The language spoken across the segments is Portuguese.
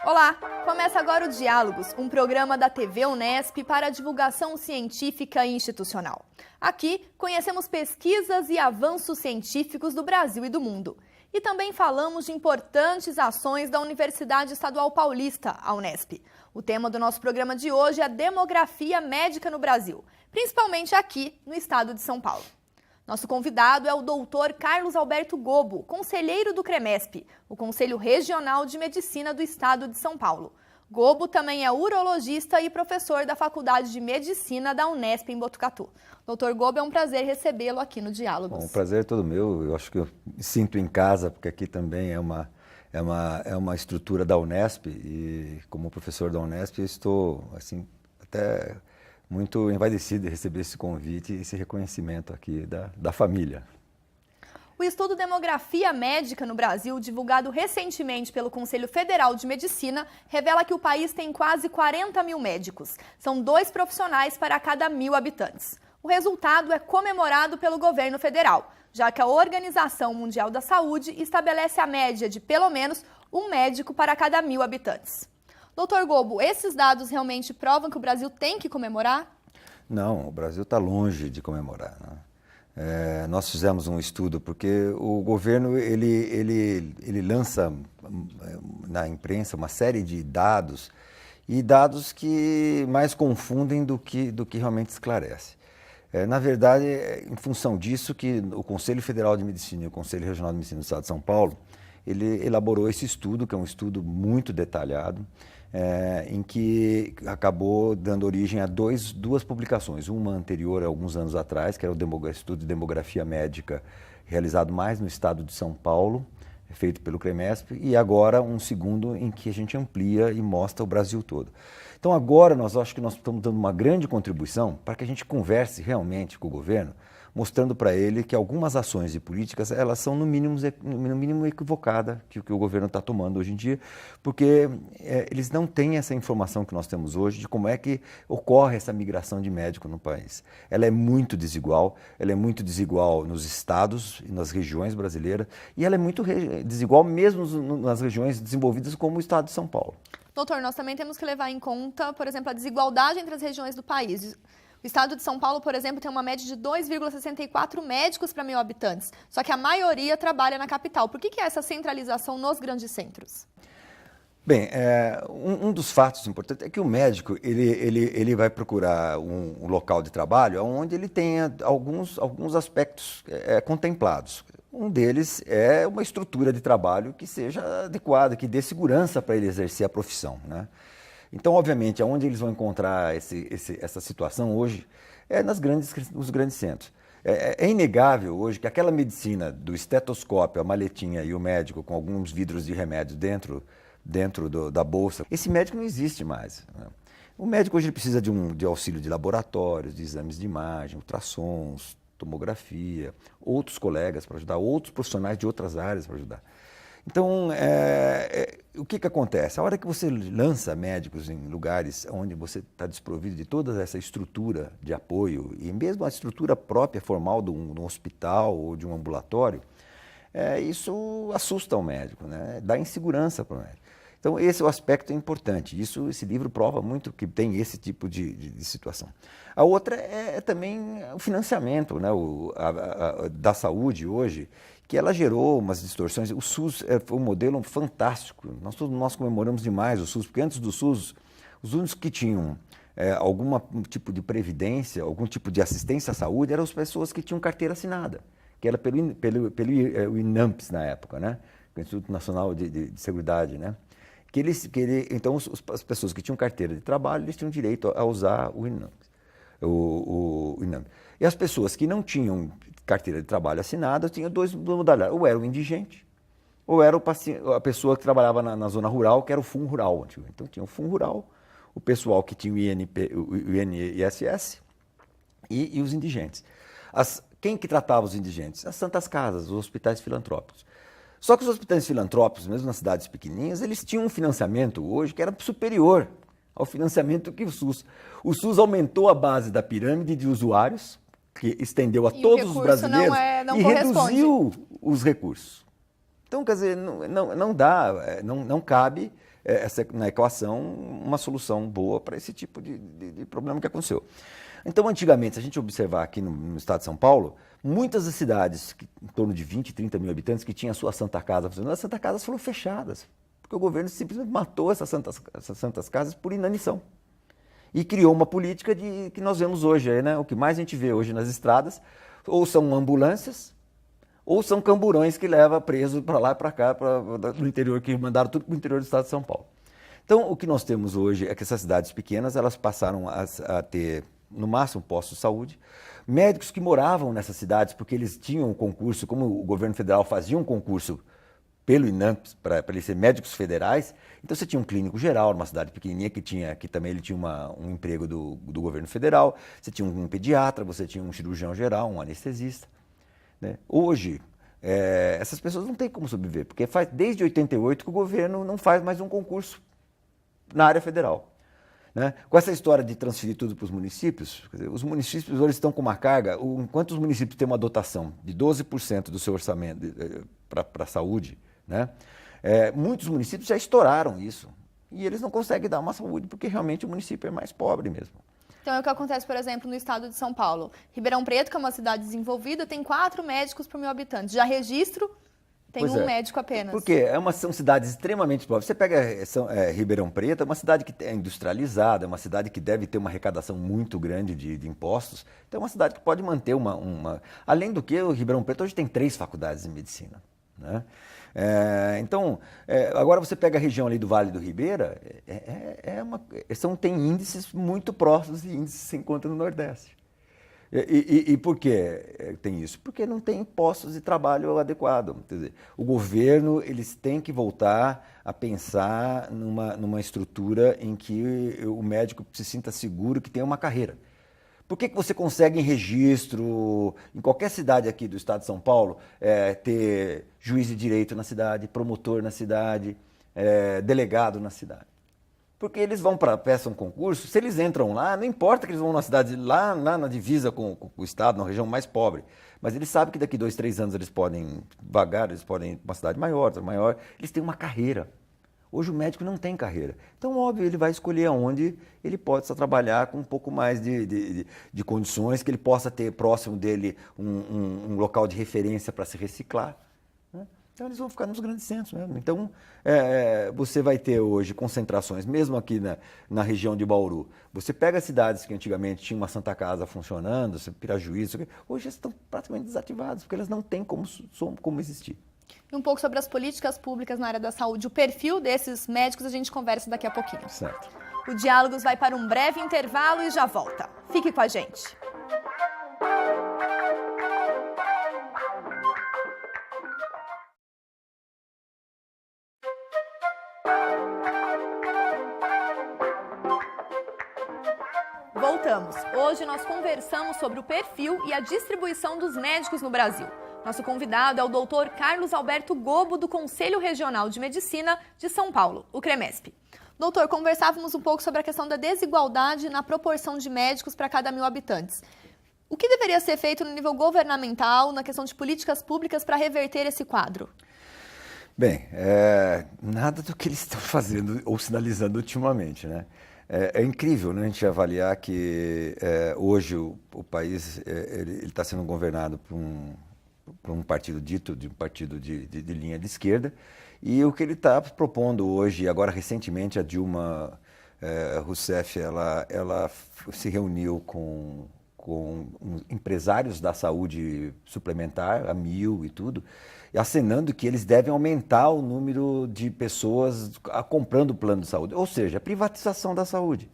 Olá! Começa agora o Diálogos, um programa da TV Unesp para a divulgação científica e institucional. Aqui, conhecemos pesquisas e avanços científicos do Brasil e do mundo. E também falamos de importantes ações da Universidade Estadual Paulista, a Unesp. O tema do nosso programa de hoje é a demografia médica no Brasil, principalmente aqui no estado de São Paulo. Nosso convidado é o doutor Carlos Alberto Gobo, conselheiro do CREMESP, o Conselho Regional de Medicina do Estado de São Paulo. Gobo também é urologista e professor da Faculdade de Medicina da Unesp em Botucatu. Doutor Gobo, é um prazer recebê-lo aqui no Diálogos. Bom, o prazer é todo meu. Eu acho que eu me sinto em casa, porque aqui também é uma estrutura da Unesp e como professor da Unesp eu estou assim até muito envaidecido de receber esse convite e esse reconhecimento aqui da família. O estudo Demografia Médica no Brasil, divulgado recentemente pelo Conselho Federal de Medicina, revela que o país tem quase 40 mil médicos. São 2 profissionais para cada 1.000 habitantes. O resultado é comemorado pelo governo federal, já que a Organização Mundial da Saúde estabelece a média de pelo menos um médico para cada 1.000 habitantes. Doutor Gobo, esses dados realmente provam que o Brasil tem que comemorar? Não, o Brasil está longe de comemorar, né? Nós fizemos um estudo porque o governo ele lança na imprensa uma série de dados e dados que mais confundem do que realmente esclarece. Na verdade, em função disso que o Conselho Federal de Medicina e o Conselho Regional de Medicina do Estado de São Paulo ele elaborou esse estudo, que é um estudo muito detalhado, em que acabou dando origem a duas publicações. Uma anterior, há alguns anos atrás, que era o estudo de demografia médica, realizado mais no estado de São Paulo, feito pelo CREMESP, e agora um segundo em que a gente amplia e mostra o Brasil todo. Então agora acho que nós estamos dando uma grande contribuição para que a gente converse realmente com o governo, mostrando para ele que algumas ações e políticas elas são no mínimo equivocadas que o governo está tomando hoje em dia, porque eles não têm essa informação que nós temos hoje de como é que ocorre essa migração de médico no país. Ela é muito desigual nos estados e nas regiões brasileiras, e ela é muito desigual mesmo nas regiões desenvolvidas como o estado de São Paulo. Doutor, nós também temos que levar em conta, por exemplo, a desigualdade entre as regiões do país. O estado de São Paulo, por exemplo, tem uma média de 2,64 médicos para 1.000 habitantes, só que a maioria trabalha na capital. Por que há essa centralização nos grandes centros? Bem, um dos fatos importantes é que o médico ele vai procurar um local de trabalho onde ele tenha alguns aspectos contemplados. Um deles é uma estrutura de trabalho que seja adequada, que dê segurança para ele exercer a profissão, né? Então, obviamente, aonde eles vão encontrar essa situação hoje é nos grandes centros. É inegável hoje que aquela medicina do estetoscópio, a maletinha e o médico com alguns vidros de remédio dentro da bolsa, esse médico não existe mais, né? O médico hoje ele precisa de auxílio de laboratórios, de exames de imagem, ultrassons, tomografia, outros colegas para ajudar, outros profissionais de outras áreas para ajudar. Então, o que acontece? A hora que você lança médicos em lugares onde você está desprovido de toda essa estrutura de apoio e mesmo a estrutura própria formal de um hospital ou de um ambulatório, isso assusta o médico, né? Dá insegurança para o médico. Então, esse é o aspecto importante. Esse livro prova muito que tem esse tipo de situação. A outra é também o financiamento, né? Da saúde hoje, que ela gerou umas distorções. O SUS foi um modelo fantástico. Nós comemoramos demais o SUS, porque antes do SUS, os únicos que tinham algum tipo de previdência, algum tipo de assistência à saúde, eram as pessoas que tinham carteira assinada, que era pelo INAMPS na época, né? O Instituto Nacional de Seguridade, né? Então, as pessoas que tinham carteira de trabalho, eles tinham direito a usar o INAMPS. E as pessoas que não tinham carteira de trabalho assinada, tinha duas modalidades. Ou era o indigente, ou era a pessoa que trabalhava na zona rural, que era o fundo rural. Então tinha o fundo rural, o pessoal que tinha o INSS e os indigentes. Quem que tratava os indigentes? As santas casas, os hospitais filantrópicos. Só que os hospitais filantrópicos, mesmo nas cidades pequenininhas, eles tinham um financiamento hoje que era superior ao financiamento que o SUS. O SUS aumentou a base da pirâmide de usuários, que estendeu a todos os brasileiros e reduziu os recursos. Então, quer dizer, não dá, não cabe na equação uma solução boa para esse tipo de problema que aconteceu. Então, antigamente, se a gente observar aqui no estado de São Paulo, muitas das cidades, em torno de 20, 30 mil habitantes, que tinham a sua Santa Casa funcionando, as Santa Casas foram fechadas, porque o governo simplesmente matou essas Santas Casas por inanição. E criou uma política que nós vemos hoje, né? O que mais a gente vê hoje nas estradas, ou são ambulâncias, ou são camburões que levam preso para lá e para cá, no interior, que mandaram tudo para o interior do estado de São Paulo. Então, o que nós temos hoje é que essas cidades pequenas, elas passaram a ter, no máximo, postos de saúde, médicos que moravam nessas cidades, porque eles tinham um concurso, como o governo federal fazia um concurso pelo INAMPS, para eles serem médicos federais, então você tinha um clínico geral, numa cidade pequenininha, que também ele tinha um emprego do governo federal, você tinha um pediatra, você tinha um cirurgião geral, um anestesista. Né? Hoje, essas pessoas não têm como sobreviver, porque faz desde 88 que o governo não faz mais um concurso na área federal. Né? Com essa história de transferir tudo para os municípios, quer dizer, os municípios hoje estão com uma carga, enquanto os municípios têm uma dotação de 12% do seu orçamento para a saúde, né? Muitos municípios já estouraram isso, e eles não conseguem dar uma saúde, porque realmente o município é mais pobre mesmo. Então é o que acontece, por exemplo, no estado de São Paulo. Ribeirão Preto, que é uma cidade desenvolvida, tem 4 médicos por 1.000 habitantes. Já registro, tem um médico apenas. Porque são cidades extremamente pobres. Você pega Ribeirão Preto, é uma cidade que é industrializada, é uma cidade que deve ter uma arrecadação muito grande de impostos. Então é uma cidade que pode manter Além do que, o Ribeirão Preto hoje tem 3 faculdades de medicina. Né? Agora você pega a região ali do Vale do Ribeira, tem índices muito próximos de índices que se encontram no Nordeste. E por que tem isso? Porque não tem postos de trabalho adequado. Quer dizer, o governo eles têm que voltar a pensar numa estrutura em que o médico se sinta seguro que tem uma carreira. Por que você consegue em registro, em qualquer cidade aqui do estado de São Paulo, ter juiz de direito na cidade, promotor na cidade, delegado na cidade? Porque eles peçam concurso, se eles entram lá, não importa que eles vão numa cidade lá na divisa com o estado, na região mais pobre, mas eles sabem que daqui 2, 3 anos eles podem vagar, eles podem ir para uma cidade maior, eles têm uma carreira. Hoje o médico não tem carreira. Então, óbvio, ele vai escolher onde ele possa trabalhar com um pouco mais de condições, que ele possa ter próximo dele um local de referência para se reciclar. Né? Então, eles vão ficar nos grandes centros mesmo. Então, você vai ter hoje concentrações, mesmo aqui na região de Bauru. Você pega cidades que antigamente tinham uma Santa Casa funcionando, Pirajuí, hoje estão praticamente desativadas, porque elas não têm como existir. E um pouco sobre as políticas públicas na área da saúde, o perfil desses médicos, a gente conversa daqui a pouquinho. Certo. O Diálogos vai para um breve intervalo e já volta. Fique com a gente. Voltamos. Hoje nós conversamos sobre o perfil e a distribuição dos médicos no Brasil. Nosso convidado é o Dr. Carlos Alberto Gobo, do Conselho Regional de Medicina de São Paulo, o CREMESP. Doutor, conversávamos um pouco sobre a questão da desigualdade na proporção de médicos para cada 1.000 habitantes. O que deveria ser feito no nível governamental, na questão de políticas públicas, para reverter esse quadro? Bem, nada do que eles estão fazendo ou sinalizando ultimamente, né? É incrível, né, a gente avaliar que hoje o país ele está sendo governado por um partido de linha de esquerda, e o que ele está propondo hoje, agora recentemente a Dilma Rousseff, ela se reuniu com empresários da saúde suplementar, a 1.000 e tudo, acenando que eles devem aumentar o número de pessoas comprando o plano de saúde, ou seja, a privatização da saúde.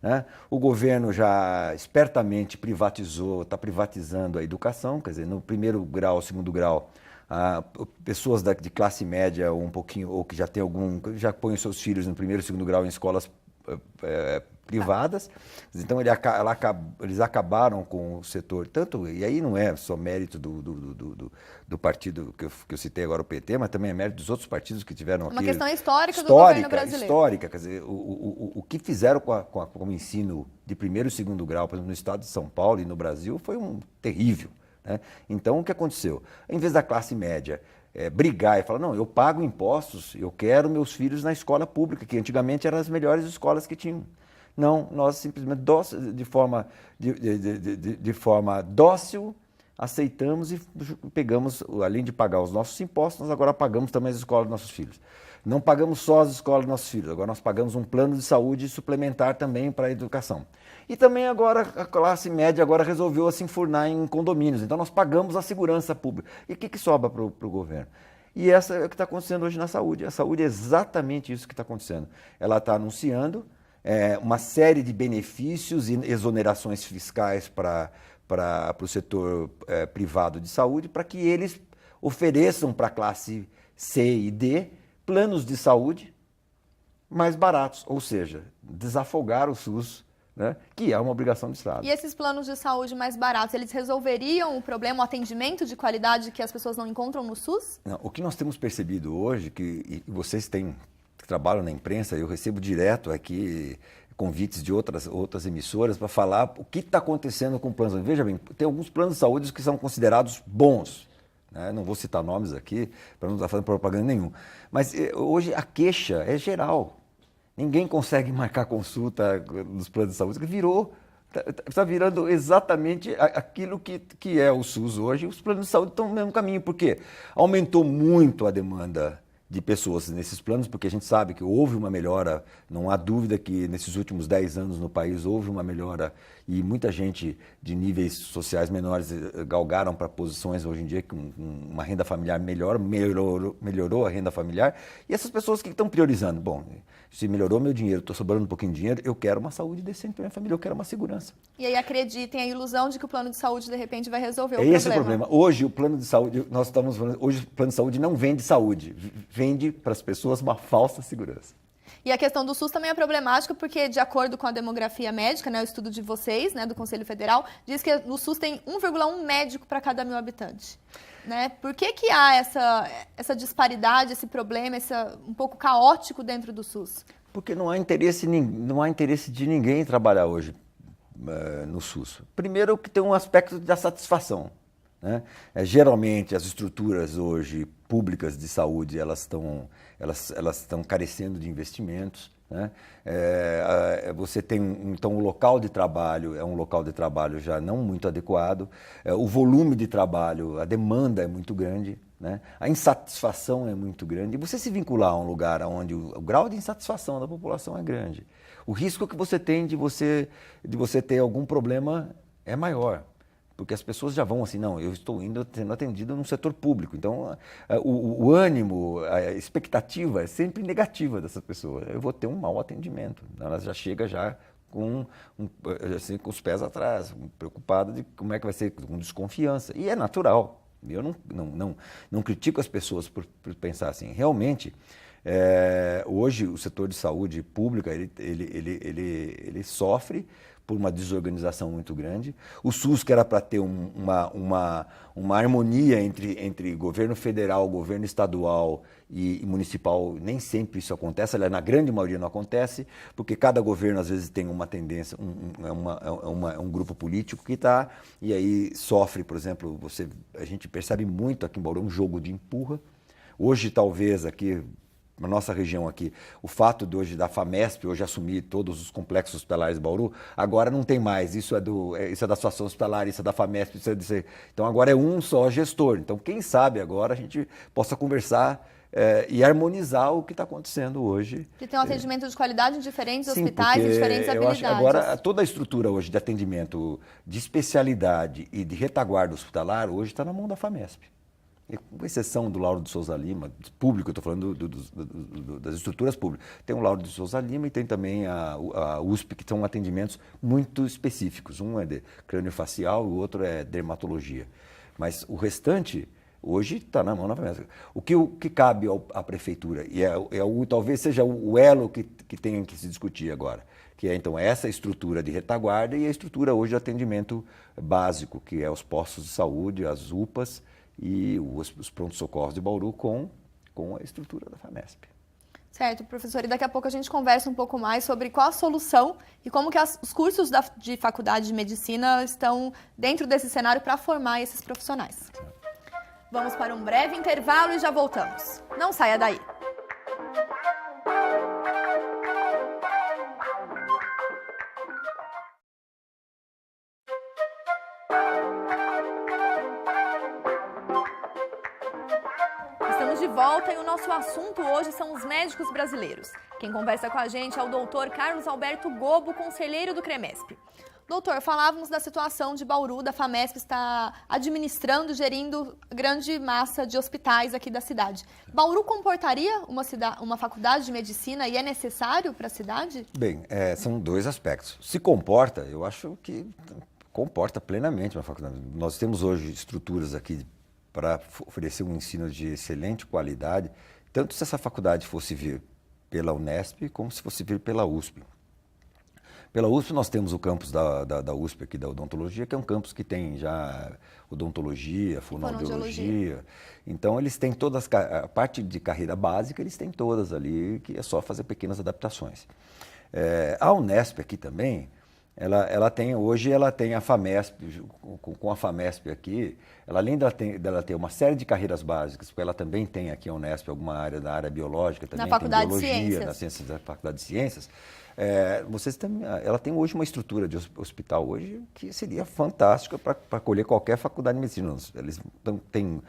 Né? O governo já espertamente está privatizando a educação, quer dizer, no primeiro grau, segundo grau, pessoas de classe média ou um pouquinho, ou que já tem já põem os seus filhos no primeiro e segundo grau em escolas privadas. Então eles acabaram com o setor, e aí não é só mérito do partido que eu citei agora, o PT, mas também é mérito dos outros partidos que tiveram aqui. Uma questão histórica do governo brasileiro. Histórica, quer dizer, o que fizeram com o ensino de primeiro e segundo grau, por exemplo, no estado de São Paulo e no Brasil, foi terrível. Né? Então, o que aconteceu? Em vez da classe média brigar e falar, não, eu pago impostos, eu quero meus filhos na escola pública, que antigamente eram as melhores escolas que tinham. Não, nós simplesmente, de forma dócil, aceitamos e pegamos, além de pagar os nossos impostos, nós agora pagamos também as escolas dos nossos filhos. Não pagamos só as escolas dos nossos filhos, agora nós pagamos um plano de saúde suplementar também para a educação. E também agora a classe média agora resolveu se enfurnar em condomínios, então nós pagamos a segurança pública. E o que sobra para o governo? E essa é o que está acontecendo hoje na saúde. A saúde é exatamente isso que está acontecendo. Ela está anunciando uma série de benefícios e exonerações fiscais para o setor privado de saúde, para que eles ofereçam para a classe C e D planos de saúde mais baratos, ou seja, desafogar o SUS, né, que é uma obrigação do Estado. E esses planos de saúde mais baratos, eles resolveriam o problema, o atendimento de qualidade que as pessoas não encontram no SUS? Não, o que nós temos percebido hoje, que vocês que trabalham na imprensa, eu recebo direto aqui convites de outras emissoras para falar o que está acontecendo com o plano de saúde. Veja bem, tem alguns planos de saúde que são considerados bons, né? Não vou citar nomes aqui para não estar fazendo propaganda nenhuma. Mas hoje a queixa é geral. Ninguém consegue marcar consulta nos planos de saúde, que está virando exatamente aquilo que é o SUS hoje. Os planos de saúde estão no mesmo caminho. Por quê? Aumentou muito a demanda de pessoas nesses planos, porque a gente sabe que houve uma melhora, não há dúvida que nesses últimos 10 anos no país houve uma melhora e muita gente de níveis sociais menores galgaram para posições hoje em dia com uma renda familiar melhorou a renda familiar. E essas pessoas que estão priorizando? Bom, se melhorou meu dinheiro, estou sobrando um pouquinho de dinheiro, eu quero uma saúde decente para minha família, eu quero uma segurança. E aí acreditem, a ilusão de que o plano de saúde de repente vai resolver o problema. Esse é o problema. Hoje o plano de saúde, nós estamos falando, hoje o plano de saúde não vende saúde, vende para as pessoas uma falsa segurança. E a questão do SUS também é problemática porque, de acordo com a demografia médica, né, o estudo de vocês, né, do Conselho Federal, diz que no SUS tem 1,1 médico para cada 1.000 habitantes. Né? Por que há essa disparidade, esse problema, um pouco caótico dentro do SUS? Porque não há interesse de ninguém em trabalhar hoje no SUS. Primeiro que tem um aspecto da satisfação. Né? Geralmente as estruturas hoje públicas de saúde elas estão carecendo de investimentos. Né? Você tem então o local de trabalho é um local de trabalho já não muito adequado, o volume de trabalho, a demanda é muito grande, né? A insatisfação é muito grande. E você se vincular a um lugar onde o grau de insatisfação da população é grande, o risco que você tem de você ter algum problema é maior. Porque as pessoas já vão assim, não, eu estou sendo atendido no setor público. Então, o ânimo, a expectativa é sempre negativa dessa pessoa. Eu vou ter um mau atendimento. Ela já chega com os pés atrás, preocupada de como é que vai ser, com desconfiança. E é natural. Eu não critico as pessoas por pensar assim. Realmente, hoje o setor de saúde pública, ele sofre por uma desorganização muito grande. O SUS, que era para ter uma harmonia entre governo federal, governo estadual e municipal, nem sempre isso acontece, aliás, na grande maioria não acontece, porque cada governo às vezes tem uma tendência, um grupo político que está, e aí sofre, por exemplo, a gente percebe muito aqui em Bauru um jogo de empurra. Hoje, talvez, aqui na nossa região aqui, o fato de hoje da FAMESP hoje assumir todos os complexos hospitalares de Bauru, agora não tem mais, isso é da Associação Hospitalar, isso é da FAMESP, então agora é um só gestor. Então quem sabe agora a gente possa conversar e harmonizar o que está acontecendo hoje. Que tem um atendimento de qualidade em diferentes Sim, hospitais e diferentes habilidades. Eu acho que agora toda a estrutura hoje de atendimento de especialidade e de retaguarda hospitalar hoje está na mão da FAMESP. Com exceção do Lauro de Souza Lima, público, eu estou falando das estruturas públicas. Tem o Lauro de Souza Lima e tem também a USP, que são atendimentos muito específicos. Um é de crâniofacial e o outro é dermatologia. Mas o restante, hoje, está na mão da FAMESP. O que cabe à prefeitura, e talvez seja o elo que tenha que se discutir agora, que é então essa estrutura de retaguarda e a estrutura hoje de atendimento básico, que é os postos de saúde, as UPAs, e os prontos-socorros de Bauru com a estrutura da FAMESP. Certo, professor. E daqui a pouco a gente conversa um pouco mais sobre qual a solução e como que os cursos de faculdade de medicina estão dentro desse cenário para formar esses profissionais. Vamos para um breve intervalo e já voltamos. Não saia daí. Estamos de volta e o nosso assunto hoje são os médicos brasileiros. Quem conversa com a gente é o doutor Carlos Alberto Gobo, conselheiro do CREMESP. Doutor, falávamos da situação de Bauru, da FAMESP está administrando, gerindo grande massa de hospitais aqui da cidade. Bauru comportaria uma faculdade de medicina e é necessário para a cidade? Bem, são dois aspectos. Se comporta, eu acho que comporta plenamente uma faculdade. Nós temos hoje estruturas aqui para oferecer um ensino de excelente qualidade, tanto se essa faculdade fosse vir pela Unesp, como se fosse vir pela USP. Pela USP nós temos o campus da USP aqui da odontologia, que é um campus que tem já odontologia, fonoaudiologia. Então eles têm todas, a parte de carreira básica, eles têm todas ali, que é só fazer pequenas adaptações. A Unesp aqui também, ela tem a FAMESP, com a FAMESP aqui, além dela ter uma série de carreiras básicas, porque ela também tem aqui a Unesp alguma área da área biológica, também na tem biologia, na ciências da faculdade de ciências. Ela tem hoje uma estrutura de hospital hoje que seria fantástica para acolher qualquer faculdade de medicina. Eles têm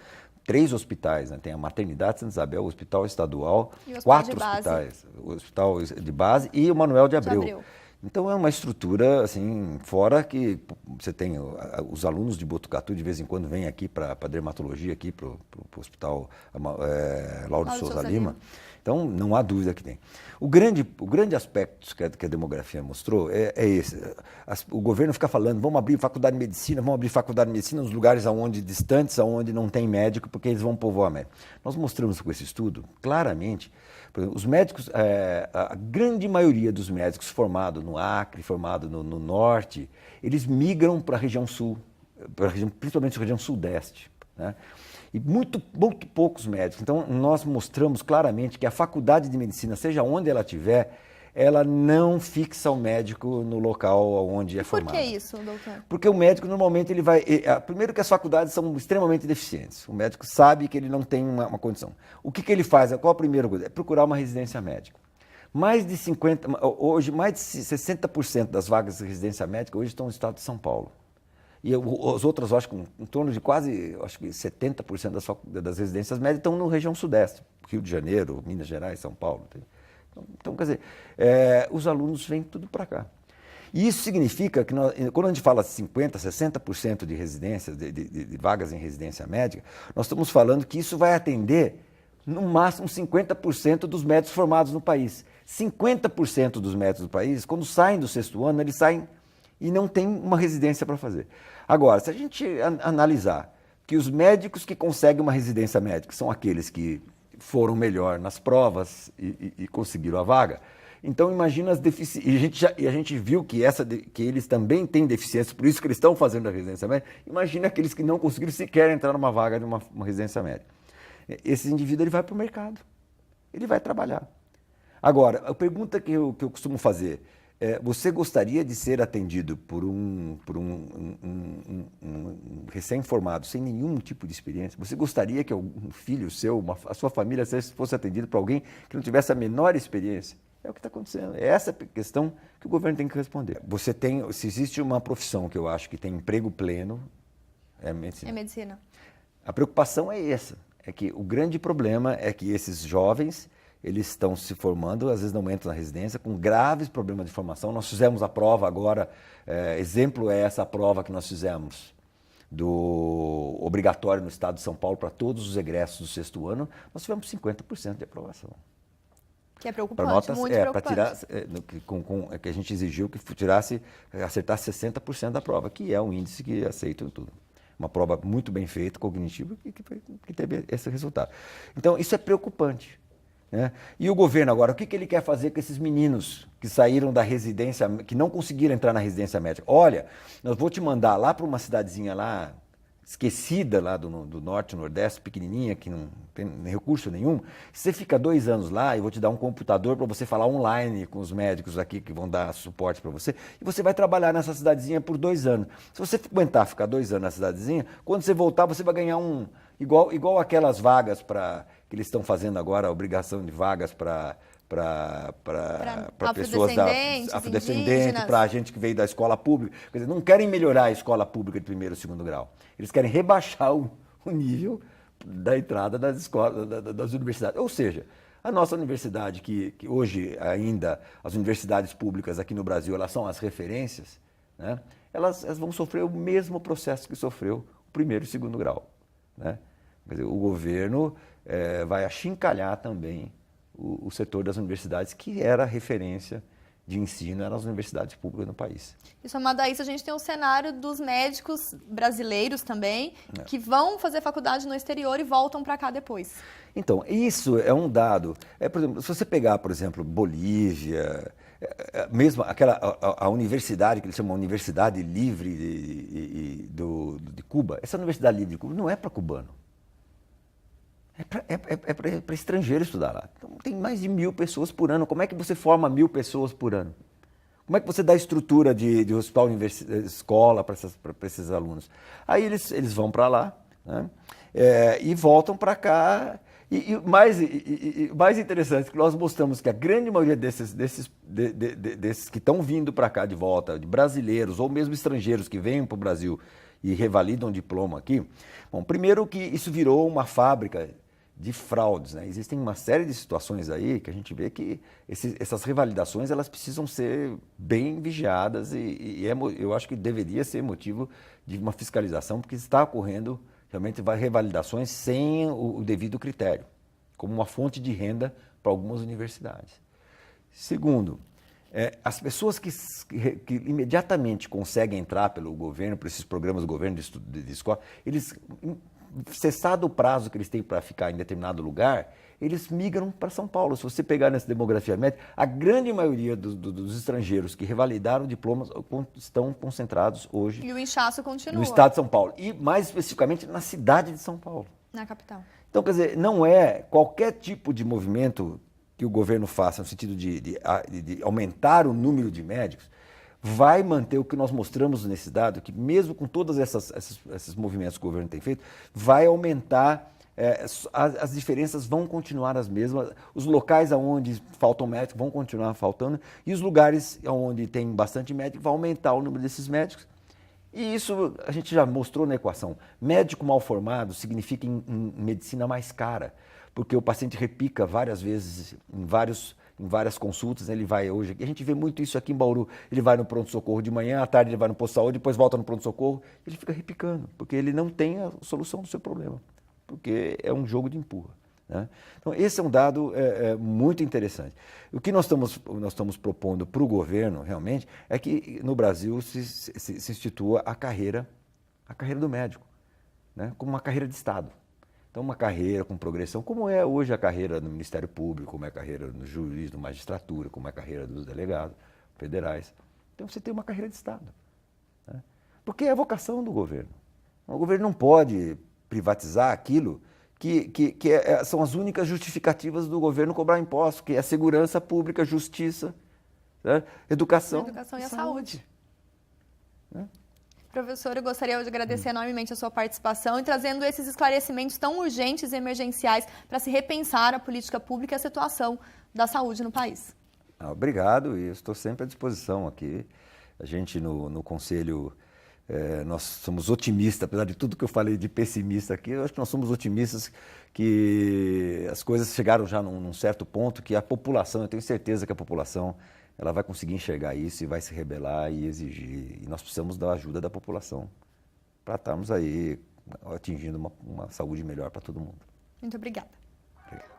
3 hospitais, né? Tem a Maternidade Santa Isabel, o Hospital Estadual, 4 hospitais, o Hospital de Base e o Manuel de Abreu. Então é uma estrutura, assim, fora que você tem os alunos de Botucatu, de vez em quando vêm aqui para dermatologia, aqui para o Hospital Lauro de Souza Lima. Então, não há dúvida que tem. O grande aspecto que a demografia mostrou é esse. O governo fica falando, vamos abrir faculdade de medicina, nos lugares distantes, onde não tem médico, porque eles vão povoar médico. Nós mostramos com esse estudo, claramente, por exemplo, os médicos, a grande maioria dos médicos formados no Acre, formados no Norte, eles migram para a região sul, principalmente a região sudeste, né? E muito poucos médicos. Então, nós mostramos claramente que a faculdade de medicina, seja onde ela estiver, ela não fixa o médico no local onde é formado. Por que isso, doutor? Porque o médico, normalmente, ele vai... Primeiro que as faculdades são extremamente deficientes. O médico sabe que ele não tem uma condição. O que ele faz? Qual a primeira coisa? É procurar uma residência médica. Hoje, mais de 60% das vagas de residência médica hoje estão no estado de São Paulo. E as outras, acho que em torno de quase 70% das residências médicas estão na região sudeste, Rio de Janeiro, Minas Gerais, São Paulo. Então quer dizer, os alunos vêm tudo para cá. E isso significa que, quando a gente fala 50%, 60% de residências, de vagas em residência médica, nós estamos falando que isso vai atender, no máximo, 50% dos médicos formados no país. 50% dos médicos do país, quando saem do 6º ano, eles saem e não tem uma residência para fazer. Agora, se a gente analisar que os médicos que conseguem uma residência médica são aqueles que foram melhor nas provas e conseguiram a vaga, então imagina as deficiências, e a gente viu que eles também têm deficiências, por isso que eles estão fazendo a residência médica, imagina aqueles que não conseguiram sequer entrar numa vaga de uma residência médica. Esse indivíduo ele vai para o mercado, ele vai trabalhar. Agora, a pergunta que eu costumo fazer, você gostaria de ser atendido por um recém-formado sem nenhum tipo de experiência? Você gostaria que um filho seu, a sua família fosse atendido por alguém que não tivesse a menor experiência? É o que está acontecendo. É essa a questão que o governo tem que responder. Se existe uma profissão que eu acho que tem emprego pleno, é medicina. É medicina. A preocupação é essa. É que o grande problema é que esses jovens... eles estão se formando, às vezes não entram na residência, com graves problemas de formação. Nós fizemos a prova agora, exemplo é essa prova que nós fizemos, do obrigatório no estado de São Paulo para todos os egressos do 6º ano, nós tivemos 50% de aprovação. Que é preocupante, muito preocupante. Que a gente exigiu que acertasse 60% da prova, que é um índice que aceita tudo. Uma prova muito bem feita, cognitiva, que teve esse resultado. Então, isso é preocupante. Né? E o governo agora, o que ele quer fazer com esses meninos que saíram da residência, que não conseguiram entrar na residência médica? Olha, nós vou te mandar lá para uma cidadezinha lá, esquecida lá do norte, nordeste, pequenininha, que não tem recurso nenhum. Você fica 2 anos lá e vou te dar um computador para você falar online com os médicos aqui que vão dar suporte para você. E você vai trabalhar nessa cidadezinha por 2 anos. Se você aguentar ficar 2 anos na cidadezinha, quando você voltar, você vai ganhar Igual aquelas vagas que eles estão fazendo agora, a obrigação de vagas para pessoas afrodescendentes, para gente que veio da escola pública. Quer dizer, não querem melhorar a escola pública de primeiro e segundo grau. Eles querem rebaixar o nível da entrada das escolas, das universidades. Ou seja, a nossa universidade, que hoje ainda as universidades públicas aqui no Brasil, elas são as referências, né? Elas vão sofrer o mesmo processo que sofreu o primeiro e segundo grau, né? Quer dizer, o governo vai achincalhar também o setor das universidades, que era a referência de ensino nas universidades públicas no país. E somado a isso, a gente tem o cenário dos médicos brasileiros também, que vão fazer faculdade no exterior e voltam para cá depois. Então, isso é um dado. Por exemplo, se você pegar, por exemplo, Bolívia, mesmo a universidade, que eles chamam de Universidade Livre de Cuba, essa Universidade Livre de Cuba não é para cubano. É para estrangeiro estudar lá. Então, tem mais de 1.000 pessoas por ano. Como é que você forma 1.000 pessoas por ano? Como é que você dá estrutura de hospital, escola para esses alunos? Aí eles vão para lá, né? E voltam para cá. E mais interessante é que nós mostramos que a grande maioria desses que estão vindo para cá de volta, de brasileiros ou mesmo estrangeiros que vêm para o Brasil e revalidam diploma aqui, bom, primeiro que isso virou uma fábrica de fraudes, né? Existem uma série de situações aí que a gente vê que essas revalidações elas precisam ser bem vigiadas eu acho que deveria ser motivo de uma fiscalização, porque está ocorrendo realmente revalidações sem o devido critério, como uma fonte de renda para algumas universidades. Segundo, as pessoas que imediatamente conseguem entrar pelo governo, por esses programas do governo de escola, eles, cessado o prazo que eles têm para ficar em determinado lugar, eles migram para São Paulo. Se você pegar nessa demografia média, a grande maioria dos estrangeiros que revalidaram diplomas estão concentrados hoje e o inchaço continua no estado de São Paulo, e mais especificamente na cidade de São Paulo. Na capital. Então, quer dizer, não é qualquer tipo de movimento que o governo faça no sentido de aumentar o número de médicos, vai manter o que nós mostramos nesse dado, que mesmo com todos esses movimentos que o governo tem feito, vai aumentar, as diferenças vão continuar as mesmas, os locais onde faltam médicos vão continuar faltando, e os lugares onde tem bastante médico vai aumentar o número desses médicos. E isso a gente já mostrou na equação. Médico mal formado significa em medicina mais cara, porque o paciente repica várias vezes em várias consultas, ele vai hoje, a gente vê muito isso aqui em Bauru, ele vai no pronto-socorro de manhã, à tarde ele vai no posto de saúde, depois volta no pronto-socorro, ele fica repicando, porque ele não tem a solução do seu problema, porque é um jogo de empurra, né? Então esse é um dado muito interessante. O que nós estamos propondo para o governo, realmente, é que no Brasil se institua a carreira do médico, né? Como uma carreira de Estado. Então, uma carreira com progressão, como é hoje a carreira no Ministério Público, como é a carreira no juiz, na magistratura, como é a carreira dos delegados federais. Então, você tem uma carreira de Estado, né? Porque é a vocação do governo. O governo não pode privatizar aquilo que são as únicas justificativas do governo cobrar impostos, que é a segurança pública, justiça, né? Educação e a saúde. Né? Professor, eu gostaria de agradecer enormemente a sua participação e trazendo esses esclarecimentos tão urgentes e emergenciais para se repensar a política pública e a situação da saúde no país. Obrigado, e eu estou sempre à disposição aqui. A gente no Conselho, nós somos otimistas, apesar de tudo que eu falei de pessimista aqui, eu acho que nós somos otimistas que as coisas chegaram já num certo ponto que a população, eu tenho certeza que a população ela vai conseguir enxergar isso e vai se rebelar e exigir. E nós precisamos da ajuda da população para estarmos aí atingindo uma saúde melhor para todo mundo. Muito obrigada.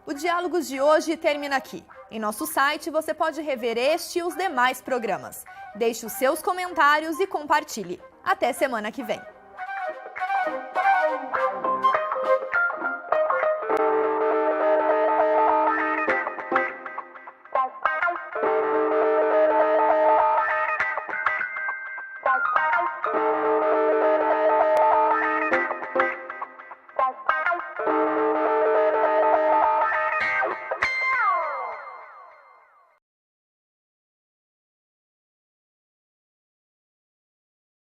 O Diálogos de hoje termina aqui. Em nosso site você pode rever este e os demais programas. Deixe os seus comentários e compartilhe. Até semana que vem.